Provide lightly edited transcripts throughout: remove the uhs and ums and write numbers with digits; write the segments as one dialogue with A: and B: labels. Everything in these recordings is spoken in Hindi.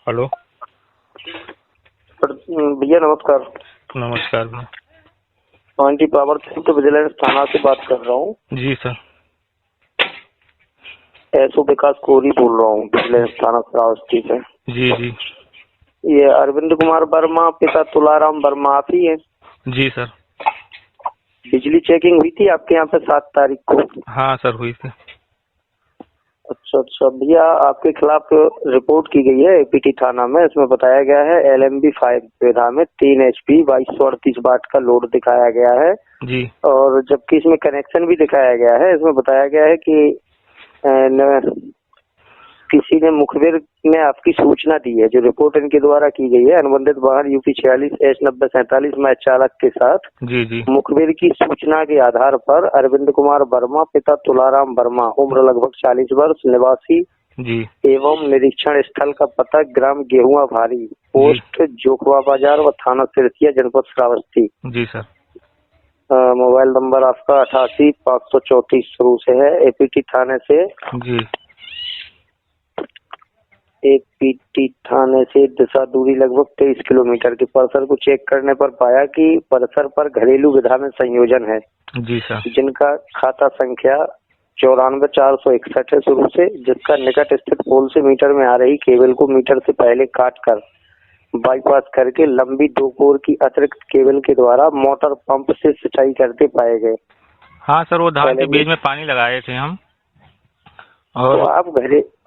A: हेलो।
B: भैया नमस्कार।
A: नमस्कार भैया।
B: एंटी पावर तो विजिलेंस थाना से बात कर रहा हूँ।
A: जी सर।
B: एसओ विकास कोहली बोल रहा हूँ विजिलेंस थाना श्रावस्ती से।
A: जी जी।
B: ये अरविंद कुमार वर्मा पिता तुलाराम वर्मा आप ही है?
A: जी सर।
B: बिजली चेकिंग हुई थी आपके यहाँ पे 7 तारीख को?
A: हाँ सर हुई थी।
B: अच्छा भैया, आपके खिलाफ रिपोर्ट की गई है एपीटी थाना में। इसमें बताया गया है LMB 5 सुविधा में 3 HP 2238 वाट का लोड दिखाया गया है
A: जी।
B: और जबकि इसमें कनेक्शन भी दिखाया गया है। इसमें बताया गया है कि किसी ने मुखबिर ने आपकी सूचना दी है। जो रिपोर्ट इनके द्वारा की गई है, अनुबंधित वाहन UP 46H9047 मैच चालक के साथ
A: जी जी।
B: मुखबिर की सूचना के आधार पर अरविंद कुमार वर्मा पिता तुलाराम वर्मा उम्र लगभग 40 वर्ष निवासी
A: जी
B: एवं निरीक्षण स्थल का पता ग्राम गेहुआ भारी पोस्ट जोखवा बाजार व थाना सिरसिया जनपद श्रावस्ती।
A: जी सर।
B: मोबाइल नंबर आपका 88 534 शुरू से है। एपीटी थाने से
A: जी।
B: एपीटी थाने से दिशा दूरी लगभग 23 किलोमीटर की। परिसर को चेक करने पर पाया कि परिसर पर घरेलू विधा में संयोजन है।
A: जी सर।
B: जिनका खाता संख्या 94,461 है शुरू से, जिसका निकट स्थित पोल से मीटर में आ रही केबल को मीटर से पहले काट कर बाईपास करके लंबी 2 कोर की अतिरिक्त केबल के द्वारा मोटर पंप से सिंचाई करते पाए गए।
A: हाँ सर, वो धान के बीज में पानी लगाए थे हम। और
B: तो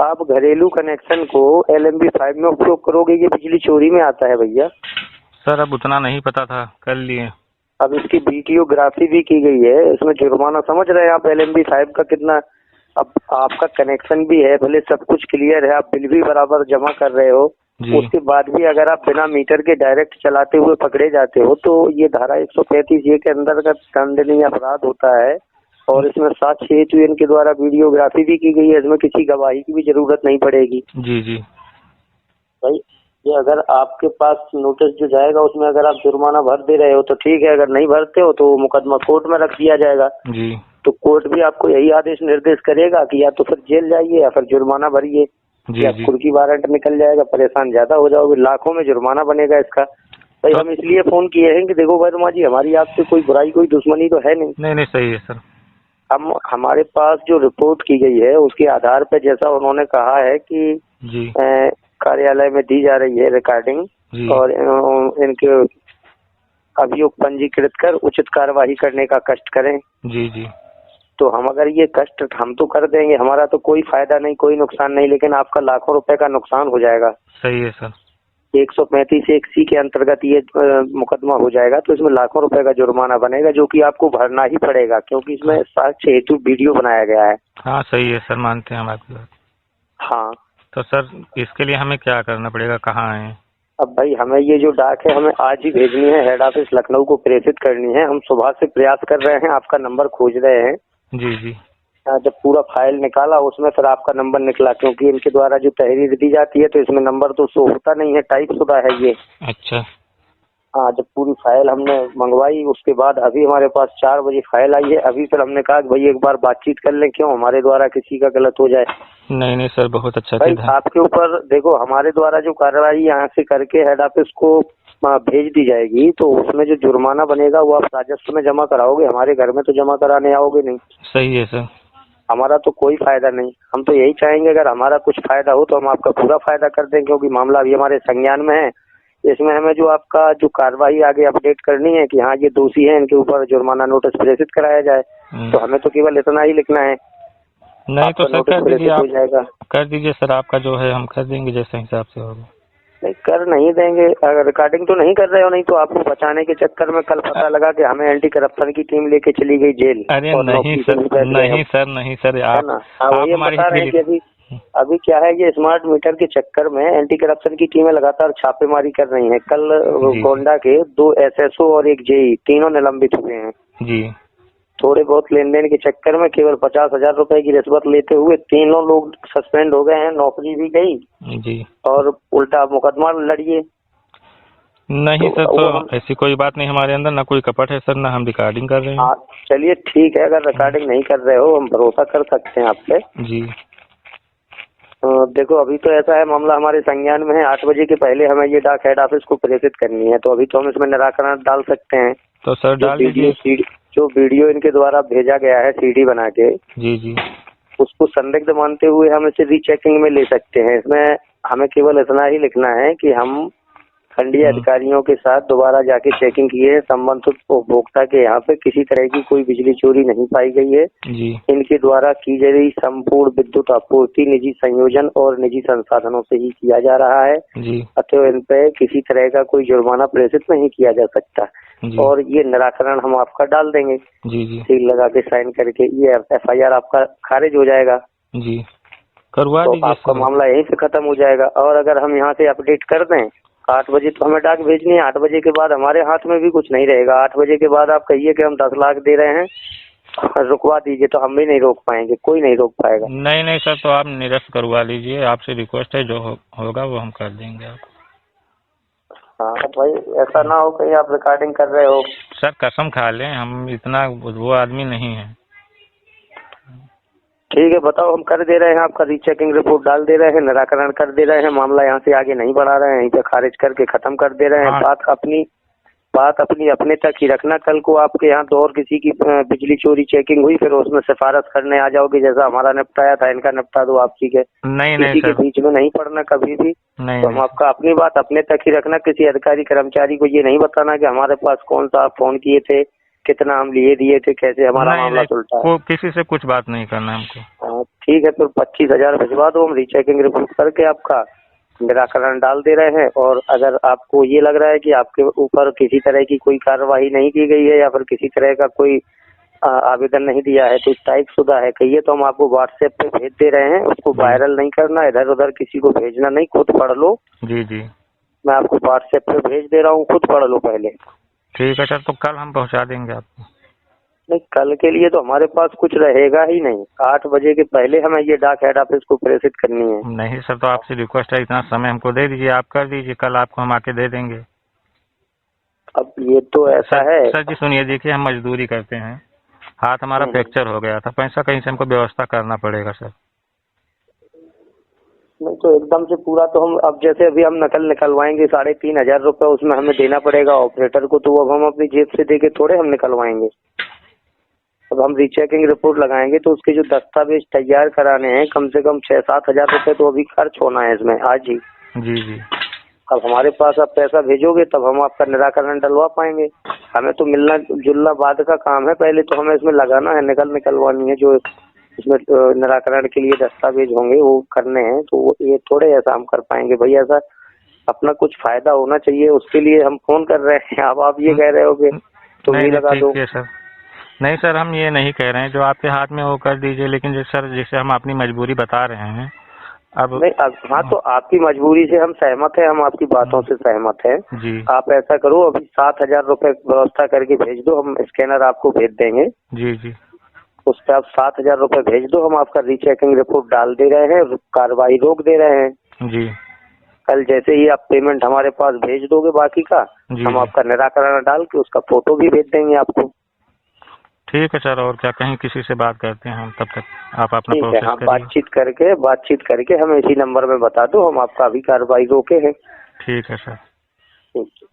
B: आप घरेलू कनेक्शन को LMB 5 में उपयोग करोगे, ये बिजली चोरी में आता है भैया।
A: सर अब उतना नहीं पता था, कर लिए।
B: अब इसकी वीडियोग्राफी भी की गई है। इसमें जुर्माना समझ रहे हैं आप LMB 5 का कितना? अब आपका कनेक्शन भी है, भले सब कुछ क्लियर है, आप बिल भी बराबर जमा कर रहे हो, उसके बाद भी अगर आप बिना मीटर के डायरेक्ट चलाते हुए पकड़े जाते हो तो ये धारा 135A के अंदर का दंडनीय अपराध होता है। और इसमें साक्ष्य हेतु इनके द्वारा वीडियोग्राफी भी की गई है। इसमें किसी गवाही की भी जरूरत नहीं पड़ेगी।
A: जी जी
B: भाई ये अगर आपके पास नोटिस जो जाएगा उसमें अगर आप जुर्माना भर दे रहे हो तो ठीक है, अगर नहीं भरते हो तो मुकदमा कोर्ट में रख दिया जाएगा।
A: जी। तो
B: कोर्ट भी आपको यही आदेश निर्देश करेगा कि या तो फिर जेल जाइए या फिर जुर्माना भरिए, या कुर्की वारंट निकल जाएगा। परेशान ज्यादा हो जाओगे, लाखों में जुर्माना बनेगा इसका। भाई हम इसलिए फोन किए हैं कि देखो वर्मा जी, हमारी आपसे कोई बुराई कोई दुश्मनी तो है नहीं।
A: नहीं सही है सर।
B: हमारे पास जो रिपोर्ट की गई है उसके आधार पर जैसा उन्होंने कहा है कि कार्यालय में दी जा रही है रिकॉर्डिंग और इनके अभियोग पंजीकृत कर उचित कार्यवाही करने का कष्ट करें। जी जी। तो हम अगर ये कष्ट हम तो कर देंगे, हमारा तो कोई फायदा नहीं, कोई नुकसान नहीं, लेकिन आपका लाखों रुपए का नुकसान हो जाएगा।
A: सही है सर।
B: 135(1) के अंतर्गत ये मुकदमा हो जाएगा तो इसमें लाखों रुपए का जुर्माना बनेगा, जो कि आपको भरना ही पड़ेगा क्योंकि इसमें साक्ष्य हेतु वीडियो बनाया गया है।
A: हाँ सही है सर, मानते हैं हम आपकी बात।
B: हाँ
A: तो सर इसके लिए हमें क्या करना पड़ेगा, कहाँ आए? अब
B: भाई हमें ये जो डाक है हमें आज ही भेजनी है, हेड ऑफिस लखनऊ को प्रेषित करनी है। हम सुबह से प्रयास कर रहे हैं, आपका नंबर खोज रहे हैं।
A: जी जी।
B: जब पूरा फाइल निकाला उसमें फिर आपका नंबर निकला, क्योंकि इनके द्वारा जो तहरीर दी जाती है तो इसमें नंबर तो शो होता नहीं है, टाइप शुदा है ये।
A: अच्छा।
B: हाँ, जब पूरी फाइल हमने मंगवाई उसके बाद अभी हमारे पास 4 बजे फाइल आई है। अभी फिर हमने कहा कि भाई एक बार बातचीत कर लें, क्यों हमारे द्वारा किसी का गलत हो जाए।
A: नहीं सर, बहुत अच्छा
B: भाई आपके ऊपर देखो, हमारे द्वारा जो कार्रवाई यहाँ से करके हेड ऑफिस को भेज दी जाएगी तो उसमें जो जुर्माना बनेगा वो आप राजस्व में जमा कराओगे, हमारे घर में तो जमा कराने आओगे नहीं।
A: सही है सर।
B: हमारा तो कोई फायदा नहीं। हम तो यही चाहेंगे अगर हमारा कुछ फायदा हो तो हम आपका पूरा फायदा कर दें, क्योंकि मामला अभी हमारे संज्ञान में है। इसमें हमें जो आपका जो कार्रवाई आगे अपडेट करनी है कि हाँ ये दोषी है, इनके ऊपर जुर्माना नोटिस प्रेषित कराया जाए, तो हमें तो केवल इतना ही लिखना है।
A: नहीं तो सर कर दीजिए, आप कर दीजिए सर, आपका जो है हम कर देंगे जैसे हिसाब से होगा।
B: नहीं कर नहीं देंगे, अगर रिकॉर्डिंग तो नहीं कर रहे हो, नहीं तो आपको बचाने के चक्कर में कल पता लगा कि हमें एंटी करप्शन की टीम लेके चली गई जेल।
A: अरे नहीं सर, नहीं सर आप
B: ये बता रहे हैं कि अभी क्या है, ये स्मार्ट मीटर के चक्कर में एंटी करप्शन की टीमें लगातार छापेमारी कर रही हैं। कल गोंडा के 2 SSO और 1 JE तीनों निलंबित हुए हैं जी। थोड़े बहुत लेन देन के चक्कर में केवल 50,000 रुपए की रिश्वत लेते हुए तीनों लोग सस्पेंड हो गए हैं, नौकरी भी गई जी। और उल्टा मुकदमा लड़िए।
A: नहीं सर, तो ऐसी कोई बात नहीं, हमारे अंदर ना कोई कपट है सर, ना हम रिकॉर्डिंग कर रहे हैं। चलिए ठीक है, अगर रिकॉर्डिंग नहीं कर रहे हो हम भरोसा कर सकते हैं आप पे जी।
B: देखो अभी तो ऐसा है, मामला हमारे संज्ञान में है। 8 बजे के पहले हमें ये डाक हेड ऑफिस को प्रेषित करनी है, तो अभी तो हम इसमें निराकरण डाल सकते हैं।
A: तो सर डाल दीजिए।
B: जो वीडियो इनके द्वारा भेजा गया है सीडी बना के,
A: जी जी,
B: उसको संदिग्ध मानते हुए हम इसे रीचेकिंग में ले सकते हैं। इसमें हमें केवल इतना ही लिखना है कि हम खंडीय अधिकारियों के साथ दोबारा जाके चेकिंग किए है, संबंधित उपभोक्ता के यहाँ पे किसी तरह की कोई बिजली चोरी नहीं पाई गई है
A: जी।
B: इनके द्वारा की जा रही संपूर्ण विद्युत आपूर्ति निजी संयोजन और निजी संसाधनों से ही किया जा रहा है
A: जी।
B: अतः इन पे किसी तरह का कोई जुर्माना प्रेषित नहीं किया जा सकता
A: जी।
B: और ये निराकरण हम आपका डाल देंगे।
A: जी जी,
B: सील लगा के साइन करके ये FIR आपका खारिज हो जाएगा
A: जी, करवा
B: तो
A: दीजिए
B: आपका मामला यहीं से खत्म हो जाएगा। और अगर हम यहाँ से अपडेट कर दें 8 बजे तो हमें डाक भेजनी है। 8 बजे के बाद हमारे हाथ में भी कुछ नहीं रहेगा। 8 बजे के बाद आप कहिए कि हम 10 लाख दे रहे हैं रुकवा दीजिए, तो हम भी नहीं रोक पाएंगे, कोई नहीं रोक पाएगा।
A: नहीं नहीं सर, तो आप निरस्त करवा लीजिए, आपसे रिक्वेस्ट है, जो होगा वो हम कर देंगे आपको।
B: हाँ भाई, ऐसा ना हो कहीं आप रिकॉर्डिंग कर रहे हो।
A: सर कसम खा लें, हम इतना वो आदमी नहीं है।
B: ठीक है, बताओ, हम कर दे रहे हैं, आपका रीचेकिंग रिपोर्ट डाल दे रहे हैं, निराकरण कर दे रहे हैं, मामला यहाँ से आगे नहीं बढ़ा रहे हैं, यहीं पे खारिज करके खत्म कर दे रहे हैं।
A: हाँ।
B: बात अपनी अपने तक ही रखना। कल को आपके यहाँ तो और किसी की बिजली चोरी चेकिंग हुई, फिर उसमें सिफारिश करने आ जाओगे, जैसा हमारा निपटाया था इनका निपटा दो आप। ठीक है,
A: नहीं
B: किसी के बीच में नहीं पड़ना कभी भी।
A: नहीं,
B: तो हम आपका अपनी बात अपने तक ही रखना। किसी अधिकारी कर्मचारी को ये नहीं बताना कि हमारे पास कौन सा आप फोन किए थे, कितना हम लिए दिए थे, कैसे हमारा मामला सुलटा है।
A: किसी से कुछ बात नहीं करना हमको।
B: ठीक है, फिर 25,000 भिजवा दो, हम रीचेकिंग रिपोर्ट करके आपका निराकरण डाल दे रहे हैं। और अगर आपको ये लग रहा है कि आपके ऊपर किसी तरह की कोई कार्रवाई नहीं की गई है या फिर किसी तरह का कोई आवेदन नहीं दिया है, तो टाइप शुदा है कहिए, तो हम आपको व्हाट्सएप पे भेज दे रहे हैं। उसको वायरल नहीं करना, इधर उधर किसी को भेजना नहीं, खुद पढ़ लो।
A: जी जी,
B: मैं आपको व्हाट्सएप पे भेज दे रहा हूँ, खुद पढ़ लो पहले।
A: ठीक है सर, तो कल हम पहुँचा देंगे आपको।
B: नहीं, कल के लिए तो हमारे पास कुछ रहेगा ही नहीं। 8 बजे के पहले हमें ये डाक हेड ऑफिस को प्रेषित करनी है।
A: नहीं सर, तो आपसे रिक्वेस्ट है, इतना समय हमको दे दीजिए, आप कर दीजिए, कल आपको हम आके दे देंगे।
B: अब ये तो ऐसा है
A: सर जी, सुनिए, देखिए हम मजदूरी करते हैं, हाथ हमारा फ्रैक्चर हो गया था, पैसा कहीं से हमको व्यवस्था करना पड़ेगा सर।
B: नहीं तो एकदम से पूरा तो हम अब जैसे अभी हम नकल निकलवाएंगे 3,500 रुपये उसमें हमें देना पड़ेगा ऑपरेटर को, तो अब हम अपनी जेब से देके थोड़े हम निकलवाएंगे। अब हम रीचेकिंग रिपोर्ट लगाएंगे तो उसके जो दस्तावेज तैयार कराने हैं कम से कम 6-7 हजार रुपये तो अभी खर्च होना है इसमें आज ही।
A: जी जी,
B: अब हमारे पास आप पैसा भेजोगे तब हम आपका निराकरण डलवा पाएंगे। हमें तो मिलना जुलना बाद का काम है, पहले तो हमें इसमें लगाना है, निकलवानी है, जो इसमें निराकरण के लिए दस्तावेज होंगे वो करने हैं। तो ये थोड़े ऐसा हम कर पाएंगे भाई, ऐसा अपना कुछ फायदा होना चाहिए, उसके लिए हम फोन कर रहे हैं। अब आप ये कह रहे होगे तो भी लगा दो।
A: सर नहीं सर, हम ये नहीं कह रहे हैं, जो आपके हाथ में वो कर दीजिए, लेकिन जैसे हम अपनी मजबूरी बता रहे हैं अब
B: नहीं। हाँ, तो आपकी मजबूरी से हम सहमत हैं, हम आपकी बातों से सहमत हैं
A: जी।
B: आप ऐसा करो, अभी 7,000 रुपये व्यवस्था करके भेज दो, हम स्कैनर आपको भेज देंगे।
A: जी जी,
B: उस पर आप 7,000 रुपये भेज दो, हम आपका रीचेकिंग रिपोर्ट डाल दे रहे हैं, कार्रवाई रोक दे रहे हैं
A: जी।
B: कल जैसे ही आप पेमेंट हमारे पास भेज दोगे बाकी का, हम आपका निराकरण डाल के उसका फोटो भी भेज देंगे आपको।
A: ठीक है सर, और क्या कहीं किसी से बात करते हैं हम, तब तक आप अपना प्रोसेस
B: हाँ,
A: करिए।
B: बातचीत करके हमें इसी नंबर में बता दो, हम आपका अभी कार्रवाई रोके हैं।
A: ठीक है सर।
B: ठीक।